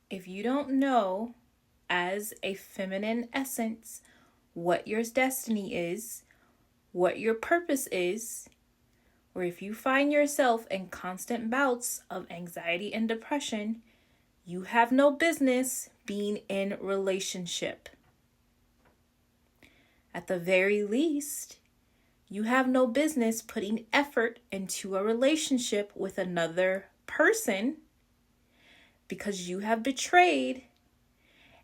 If you don't know as a feminine essence what your destiny is, what your purpose is, or if you find yourself in constant bouts of anxiety and depression, you have no business being in relationship. At the very least, you have no business putting effort into a relationship with another person because you have betrayed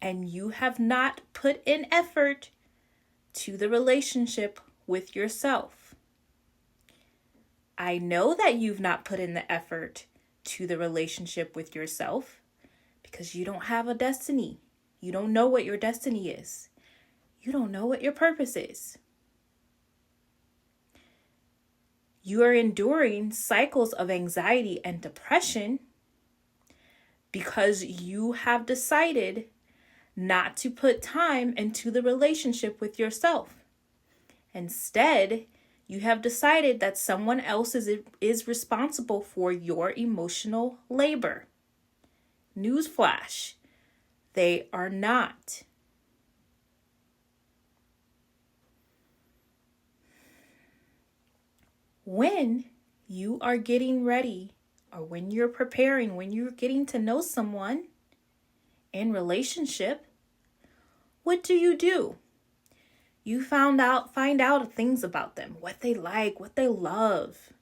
and you have not put in effort to the relationship with yourself. I know that you've not put in the effort to the relationship with yourself because you don't have a destiny. You don't know what your destiny is. You don't know what your purpose is. You are enduring cycles of anxiety and depression because you have decided not to put time into the relationship with yourself. Instead, you have decided that someone else is responsible for your emotional labor. Newsflash, they are not. When you are getting ready, or when you're preparing, when you're getting to know someone in relationship, what do? You find out things about them, what they like, what they love,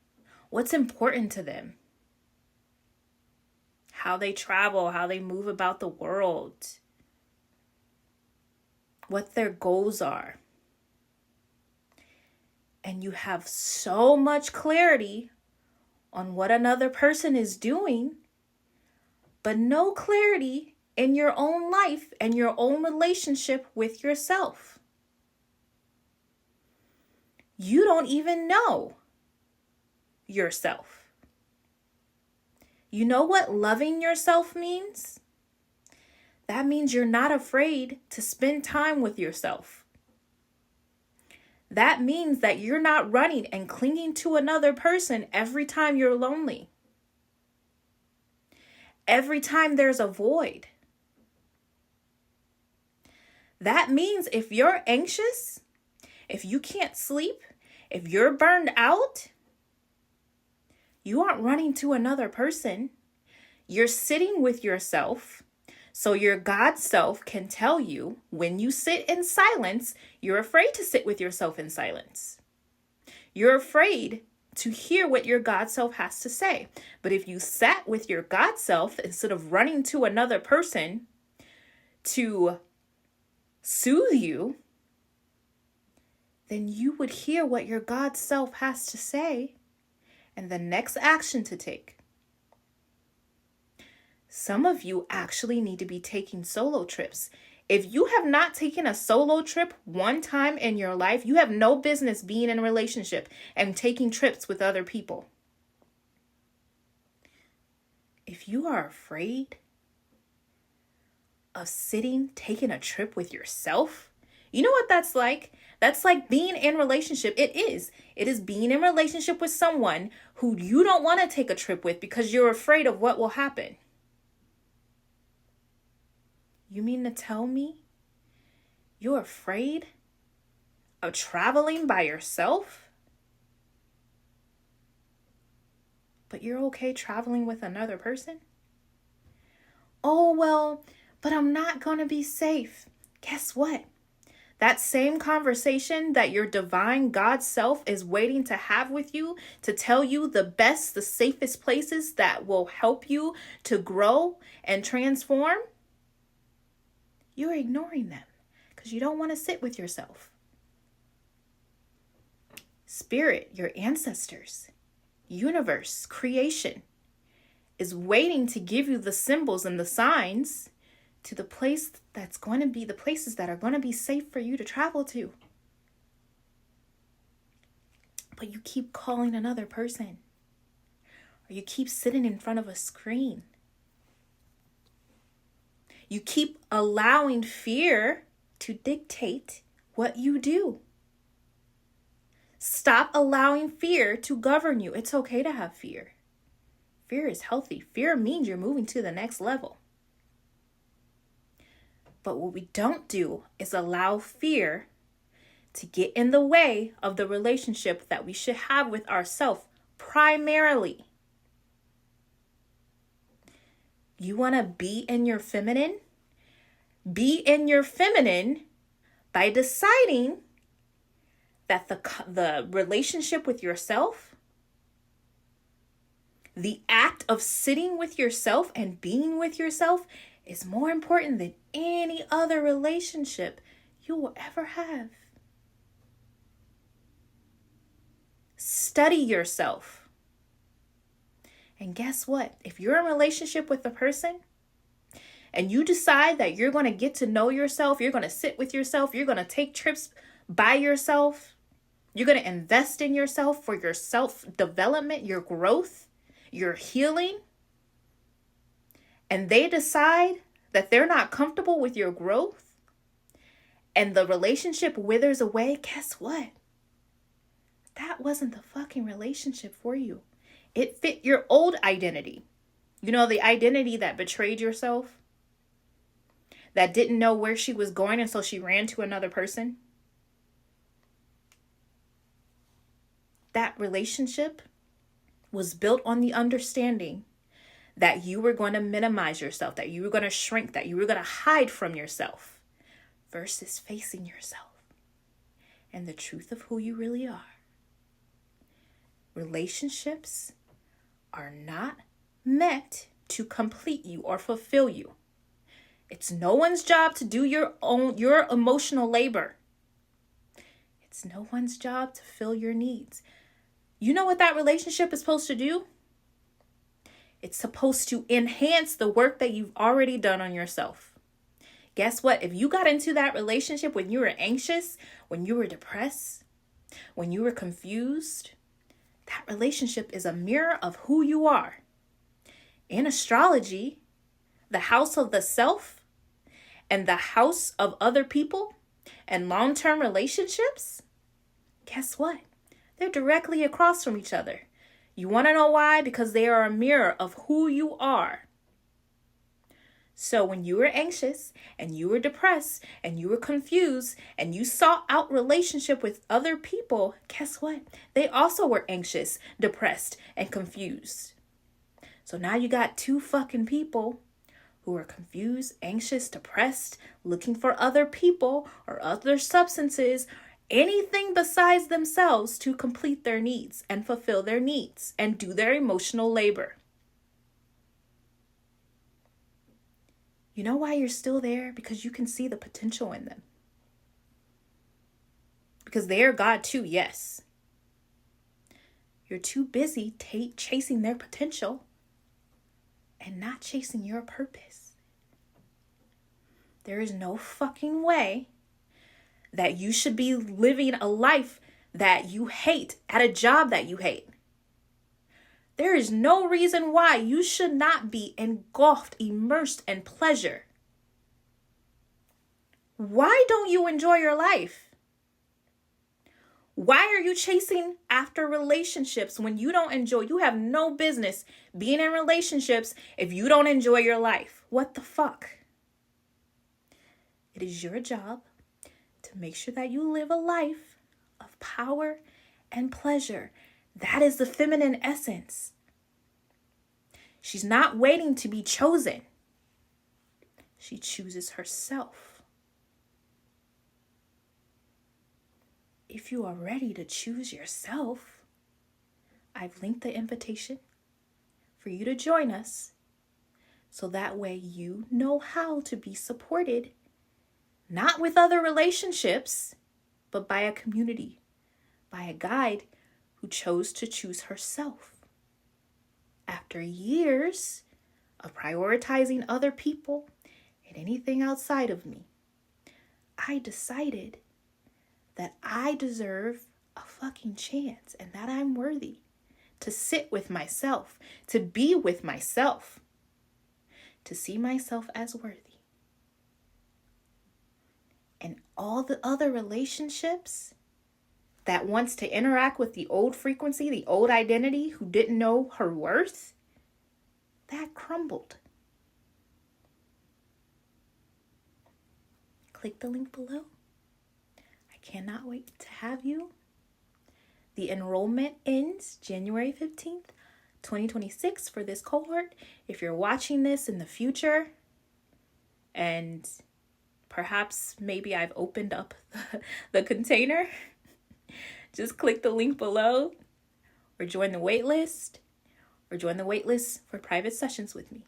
what's important to them, how they travel, how they move about the world, what their goals are. And you have so much clarity on what another person is doing, but no clarity in your own life and your own relationship with yourself. You don't even know yourself. You know what loving yourself means? That means you're not afraid to spend time with yourself. That means that you're not running and clinging to another person every time you're lonely. Every time there's a void. That means if you're anxious, if you can't sleep, if you're burned out, you aren't running to another person. You're sitting with yourself. So your God self can tell you when you sit in silence, you're afraid to sit with yourself in silence. You're afraid to hear what your God self has to say. But if you sat with your God self instead of running to another person to soothe you, then you would hear what your God self has to say and the next action to take. Some of you actually need to be taking solo trips. If you have not taken a solo trip one time in your life, you have no business being in a relationship and taking trips with other people. If you are afraid of taking a trip with yourself, you know what that's like? That's like being in a relationship. It is being in a relationship with someone who you don't want to take a trip with because you're afraid of what will happen. You mean to tell me you're afraid of traveling by yourself? But you're okay traveling with another person? Oh, well, but I'm not going to be safe. Guess what? That same conversation that your divine God self is waiting to have with you to tell you the best, the safest places that will help you to grow and transform, you're ignoring them because you don't want to sit with yourself. Spirit, your ancestors, universe, creation is waiting to give you the symbols and the signs to the place that's going to be the places that are going to be safe for you to travel to. But you keep calling another person, or you keep sitting in front of a screen. You keep allowing fear to dictate what you do. Stop allowing fear to govern you. It's okay to have fear. Fear is healthy. Fear means you're moving to the next level. But what we don't do is allow fear to get in the way of the relationship that we should have with ourselves primarily. You want to be in your feminine? Be in your feminine by deciding that the relationship with yourself, the act of sitting with yourself and being with yourself is more important than any other relationship you will ever have. Study yourself. And guess what? If you're in a relationship with a person and you decide that you're going to get to know yourself, you're going to sit with yourself, you're going to take trips by yourself, you're going to invest in yourself for your self-development, your growth, your healing, and they decide that they're not comfortable with your growth and the relationship withers away, guess what? That wasn't the fucking relationship for you. It fit your old identity. You know, the identity that betrayed yourself, that didn't know where she was going, and so she ran to another person. That relationship was built on the understanding that you were going to minimize yourself, that you were going to shrink, that you were going to hide from yourself versus facing yourself and the truth of who you really are. Relationships are not meant to complete you or fulfill you. It's no one's job to do your emotional labor. It's no one's job to fill your needs. You know what that relationship is supposed to do? It's supposed to enhance the work that you've already done on yourself. Guess what? If you got into that relationship when you were anxious, when you were depressed, when you were confused, that relationship is a mirror of who you are. In astrology, the house of the self and the house of other people and long-term relationships, guess what? They're directly across from each other. You want to know why? Because they are a mirror of who you are. So when you were anxious and you were depressed and you were confused and you sought out relationship with other people, guess what? They also were anxious, depressed, and confused. So now you got two fucking people who are confused, anxious, depressed, looking for other people or other substances, anything besides themselves to complete their needs and fulfill their needs and do their emotional labor. You know why you're still there? Because you can see the potential in them. Because they are God too, yes. You're too busy chasing their potential and not chasing your purpose. There is no fucking way that you should be living a life that you hate at a job that you hate. There is no reason why you should not be engulfed, immersed in pleasure. Why don't you enjoy your life? Why are you chasing after relationships when you don't enjoy? You have no business being in relationships if you don't enjoy your life. What the fuck? It is your job to make sure that you live a life of power and pleasure. That is the feminine essence. She's not waiting to be chosen. She chooses herself. If you are ready to choose yourself, I've linked the invitation for you to join us so that way you know how to be supported, not with other relationships, but by a community, by a guide who chose to choose herself. After years of prioritizing other people and anything outside of me, I decided that I deserve a fucking chance and that I'm worthy to sit with myself, to be with myself, to see myself as worthy. And all the other relationships that wants to interact with the old frequency, the old identity, who didn't know her worth, that crumbled. click the link below. I cannot wait to have you. The enrollment ends January 15th, 2026 for this cohort. If you're watching this in the future and perhaps maybe I've opened up the container, just click the link below or join the wait list for private sessions with me.